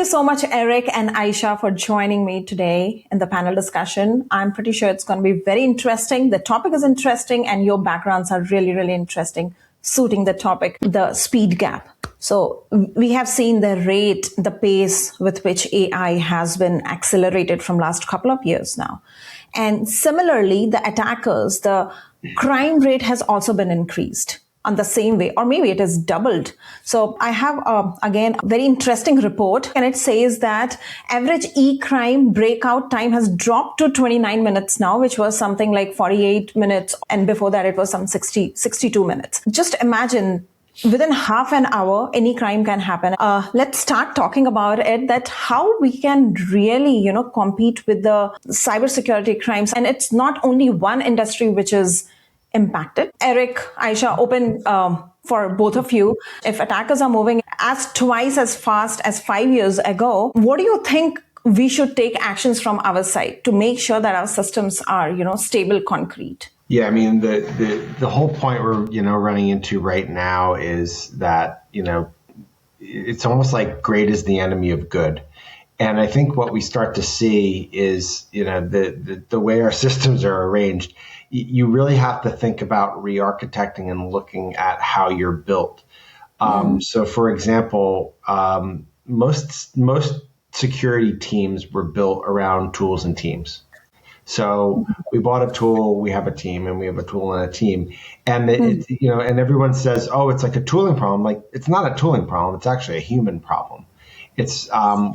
so much, Eric and Aisha, for joining me today in the panel discussion. I'm pretty sure it's going to be very interesting. The topic is interesting and your backgrounds are really, really interesting, suiting the topic, the speed gap. So we have seen the rate, the pace with which AI has been accelerated from last couple of years now. And similarly, the attackers, the crime rate has also been increased on the same way, or maybe it has doubled. So I have, again, a very interesting report, and it says that average e-crime breakout time has dropped to 29 minutes now, which was something like 48 minutes. And before that, it was some 62 minutes. Just imagine within half an hour, any crime can happen. Let's start talking about it, that how we can really, compete with the cybersecurity crimes. And it's not only one industry which is impacted. Eric, Aisha, open for both of you. If attackers are moving twice as fast as 5 years ago, what do you think we should take actions from our side to make sure that our systems are, stable, concrete? Yeah, I mean, the whole point we're, running into right now is that, it's almost like great is the enemy of good. And I think what we start to see is, the way our systems are arranged, you really have to think about re-architecting and looking at how you're built. So, for example, most security teams were built around tools and teams. So we bought a tool, we have a team, and we have a tool and a team. And and everyone says, oh, it's like a tooling problem. Like, it's not a tooling problem. It's actually a human problem. It's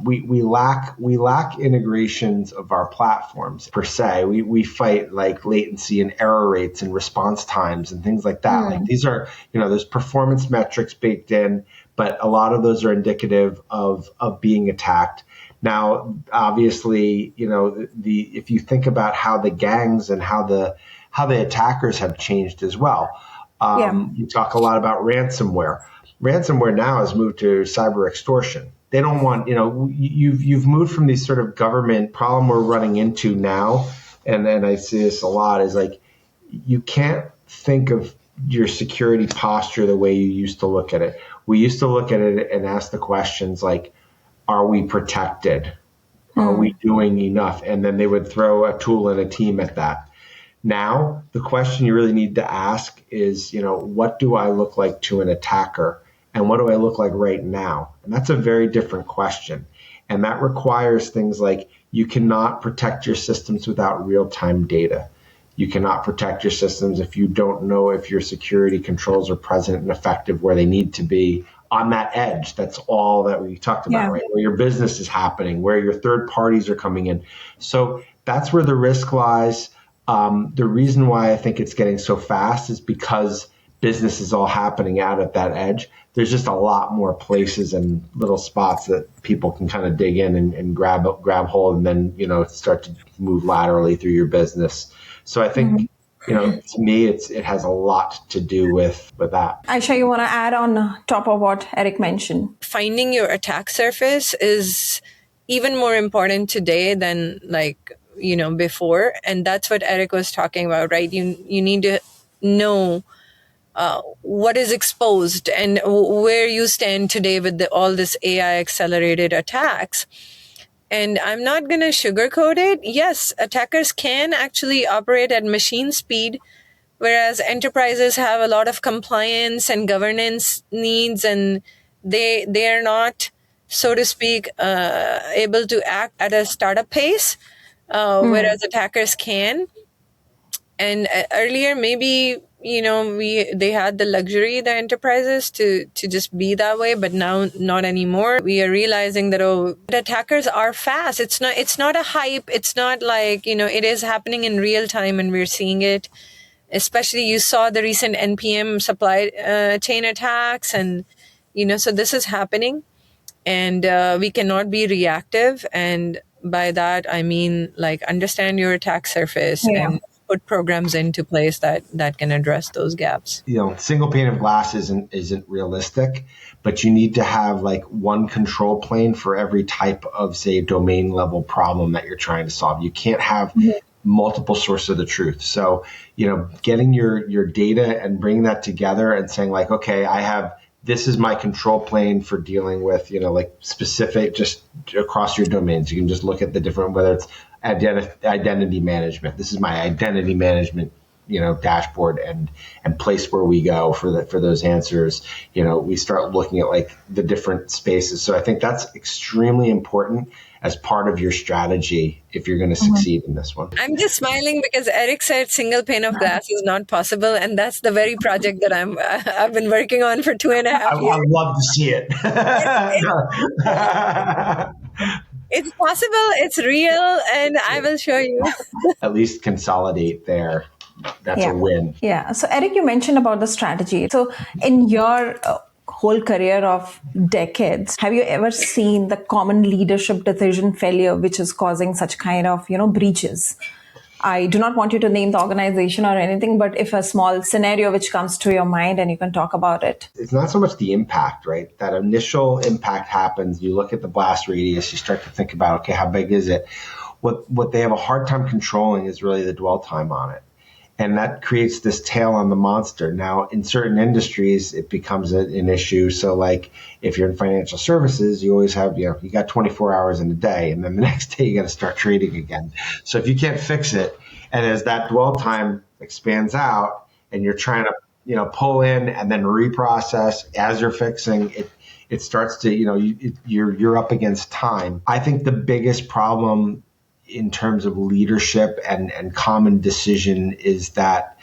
we lack integrations of our platforms per se. We fight like latency and error rates and response times and things like that. Like, these are, there's performance metrics baked in, but a lot of those are indicative of being attacked. Now, obviously, if you think about how the gangs and how the attackers have changed as well. You talk a lot about ransomware. Ransomware now has moved to cyber extortion. They don't want, you've moved from these sort of government problem we're running into now. And then I see this a lot is like, you can't think of your security posture the way you used to look at it. We used to look at it and ask the questions like, are we protected? Are we doing enough? And then they would throw a tool and a team at that. Now, the question you really need to ask is, what do I look like to an attacker? And what do I look like right now? And that's a very different question. And that requires things like you cannot protect your systems without real-time data. You cannot protect your systems if you don't know if your security controls are present and effective where they need to be on that edge. That's all that we talked about, right? Where your business is happening, where your third parties are coming in. So that's where the risk lies. The reason why I think it's getting so fast is because business is all happening out at that edge. There's just a lot more places and little spots that people can kind of dig in and grab hold and then, start to move laterally through your business. So I think, to me, it has a lot to do with that. Aisha, you want to add on top of what Eric mentioned? Finding your attack surface is even more important today than before. And that's what Eric was talking about, right? You need to know what is exposed and where you stand today with all this AI accelerated attacks. And I'm not going to sugarcoat it. Yes, attackers can actually operate at machine speed, whereas enterprises have a lot of compliance and governance needs, and they are not, so to speak, able to act at a startup pace, whereas attackers can. And earlier, maybe, they had the luxury, the enterprises, to just be that way, but now not anymore. We are realizing that, attackers are fast. It's not a hype. It's not like, it is happening in real time and we're seeing it. Especially you saw the recent NPM supply chain attacks and, so this is happening and we cannot be reactive. And by that, I mean, understand your attack surface and put programs into place that can address those gaps. Single pane of glass isn't realistic, but you need to have one control plane for every type of, say, domain level problem that you're trying to solve. You can't have multiple sources of the truth. So, getting your data and bringing that together and saying okay, I have this is my control plane for dealing with, like specific, just across your domains. You can just look at the different, whether it's identity management. This is my identity management, dashboard and place where we go for those answers. We start looking at like the different spaces. So I think that's extremely important as part of your strategy if you're going to succeed in this one. I'm just smiling because Eric said single pane of glass is not possible, and that's the very project that I've been working on for 2.5 years. I would love to see it. It's possible, it's real, and I will show you. At least consolidate there. That's a win. Yeah. So Eric, you mentioned about the strategy. So in your whole career of decades, have you ever seen the common leadership decision failure which is causing such kind of, breaches? I do not want you to name the organization or anything, but if a small scenario which comes to your mind and you can talk about it. It's not so much the impact, right? That initial impact happens. You look at the blast radius, you start to think about, okay, how big is it? What they have a hard time controlling is really the dwell time on it. And that creates this tail on the monster. Now, in certain industries, it becomes an issue. So like if you're in financial services, you always have, you got 24 hours in a day. And then the next day you got to start trading again. So if you can't fix it, and as that dwell time expands out and you're trying to, pull in and then reprocess as you're fixing it, it starts to, you're up against time. I think the biggest problem in terms of leadership and common decision is that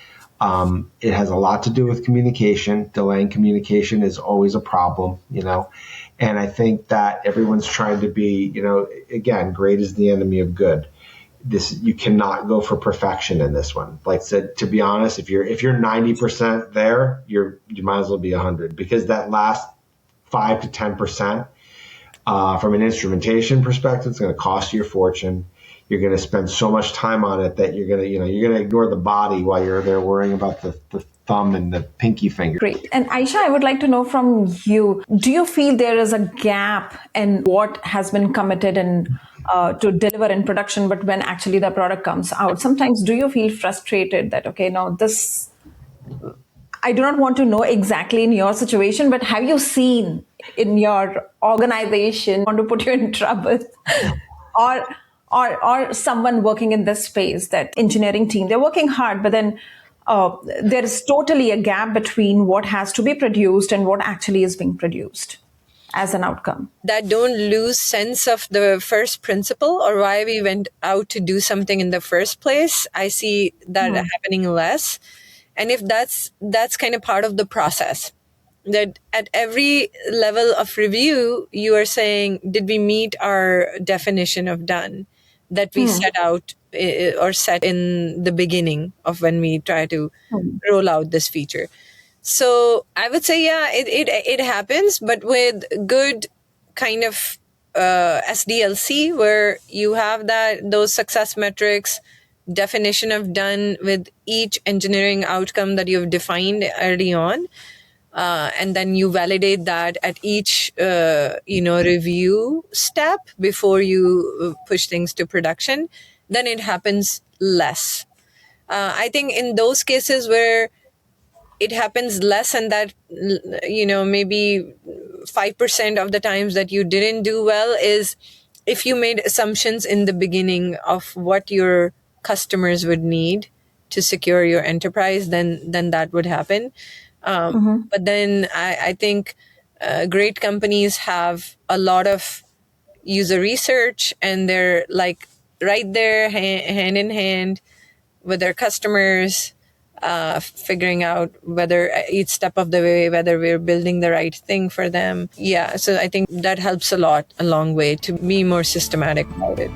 it has a lot to do with communication. Delaying communication is always a problem, and I think that everyone's trying to be, again, great is the enemy of good. You cannot go for perfection in this one. Like I said, to be honest, if you're 90% there, you might as well be 100, because that last 5 to 10%, from an instrumentation perspective, it's going to cost you a fortune. You're going to spend so much time on it that you're going to ignore the body while you're there worrying about the thumb and the pinky finger. Great. And Aisha, I would like to know from you, do you feel there is a gap in what has been committed to deliver in production, but when actually the product comes out, sometimes do you feel frustrated that, okay, now this, I do not want to know exactly in your situation, but have you seen in your organization, want to put you in trouble or someone working in this space, that engineering team, they're working hard, but then there is totally a gap between what has to be produced and what actually is being produced as an outcome? That don't lose sense of the first principle or why we went out to do something in the first place. I see that happening less. And if that's kind of part of the process, that at every level of review, you are saying, did we meet our definition of done that we set out or set in the beginning of when we try to roll out this feature? So I would say, yeah, it happens, but with good kind of SDLC, where you have those success metrics, definition of done with each engineering outcome that you've defined early on. And then you validate that at each, review step before you push things to production, then it happens less. I think in those cases where it happens less and that, maybe 5% of the times that you didn't do well is if you made assumptions in the beginning of what your customers would need to secure your enterprise, then that would happen. But then I think great companies have a lot of user research, and they're like right there hand in hand with their customers, figuring out whether each step of the way, whether we're building the right thing for them. Yeah, so I think that helps a long way to be more systematic about it.